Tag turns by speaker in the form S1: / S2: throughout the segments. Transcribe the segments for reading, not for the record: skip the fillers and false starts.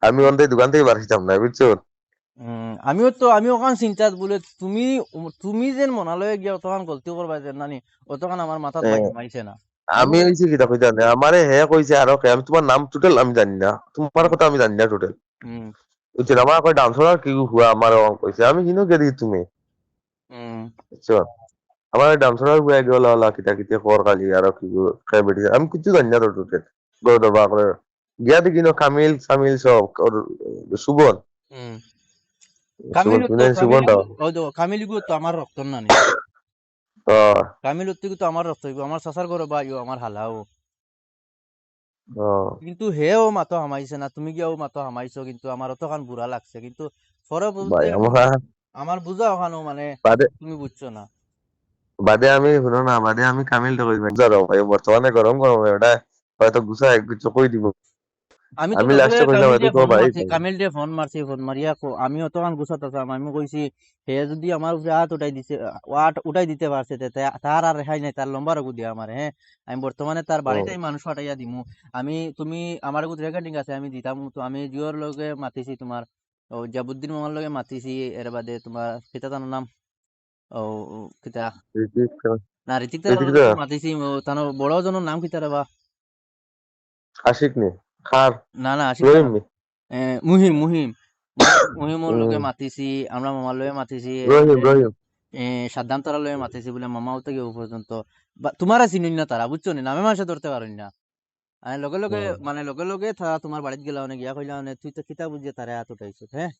S1: আমি অন্তে দোকান থেকে বাড়িতাম না বুঝছো।
S2: আমি ওখান চিন্তাত বলে তুমি তুমি যেন মনালয়ে গিয়া অতখান গলতি করবা যে নানি অতখান আমার মাথাত
S1: হ্যাঁ,
S2: মাইছে না। আমি
S1: আমি হইছি কি দেখো জানে আমারে হে কইছে আরো কে, আমি তোমার নাম টোটাল আমি জানি না, তোমার কথা আমি জানি না টোটাল
S2: হুম
S1: বুঝছো। আমার কই ডান্সার কি হুয়া আমার কইছে, আমি কিনো গেদি তুমি
S2: হুম
S1: বুঝছো। আমার ডান্সার হুয়া গেল আলা কিতা কিতা খবর কালি আর কি খাই বেটি, আমি কিছু জানি না তো টোটাল গো দবা করে গিয়া দেখি ন কামিল সামিল সব ওর সুবন
S2: হুম
S1: সুবন তুমি সুবন দাও।
S2: কামিলিগু তো আমার রক্ত নানি।
S1: ও
S2: কামিলুত্তিগু তো আমার রক্ত হইবো, আমার চাচার ঘরে বা ইও আমার হালাও।
S1: ও
S2: কিন্তু হেও মাতো হামাইছে না, তুমি গিয়াও মাতো হামাইছো, কিন্তু আমার অতখান বুড়া লাগছে। কিন্তু পরবর্তীতে
S1: ভাই আমার
S2: আমার বুঝা ওখানো মানে
S1: বাদে
S2: তুমি বুঝছো না।
S1: বাদে আমি শুনো না, বাদে আমি কামিল তো কইবেন ধরো ভাই বর্তমানে গরম গরম ওটা হয়তো গুছাই কিছু কই দিব।
S2: আমি তো
S1: আমি
S2: লগে
S1: লাস্টে
S2: লগে
S1: কইলাম
S2: কামিল
S1: এত
S2: দিয়ে
S1: তো
S2: ফোন
S1: ভাই
S2: মারছি, কামিল দিয়ে ফোন মারছি, ফোন মারিয়া আমি অতখান গুছাত আছিলাম। আমি কইছি হে যদি আমার উপরে হাত উঠাই দিছে, হাত উঠাই দিতে পারছে তার আর রেহাই নাই, তার লম্বা রঘু দিয়া আমার। হ্যাঁ, আমি বর্তমানে তার বাড়িতেই মানুষ পাঠাইয়া দিমু। তুমি আমার গুলো রেকর্ডিং আছে, আমি দিতাম। তো আমি জিওর লগে মাতিছি তোমার, ও জাবুদ্দিন মামার লগে মাতিছি। এর বাদে তোমার কিতা তার নাম, ও ও কিতা না, ঋতিক তার
S1: ঋতিক দা
S2: লগে মাতিছি। ও তার বড় জনের নাম কিতা রে বা?
S1: আশিক নি খার
S2: না না, আশিক দা
S1: রহিম
S2: না।
S1: নি
S2: মুহিম মুহিম মুহিমর লগে মাতিছি, আমরা মামার লগে মাতিছি। এর
S1: রহিম
S2: বাদে
S1: রহিম
S2: সাদ্দাম তারা লগে মাতিছি বলে মামাও থেকে ও পর্যন্ত। তোমারা চিনুন না তারা, বুঝছো নি, নামে মানুষে ধরতে পারেন না। আমি লগে লগে মানে লগে লগে তারা তোমার বাড়িতে গেলা অনেক গিয়া কইলা অনেক, তুই তো কিতা বুঝিয়ে তারা এত উঠাইছো। হ্যাঁ,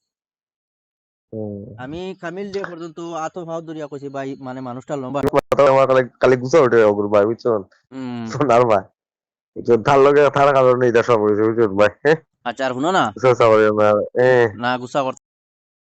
S2: আমি কামিল যে পর্যন্ত আতো ভাও দরিয়া কইছি ভাই, মানে মানুষটা লম্বা।
S1: আমার কালে কালে গুছা ওঠে অগুর ভাই বুঝছো।
S2: উম
S1: সোনার ভাই বুঝছো, তার লগে থাকার কারণে এটা সব হয়েছে বুঝছো ভাই।
S2: আচ্ছা, আর শুনো না,
S1: বুঝছো সবাই এ
S2: না গুসা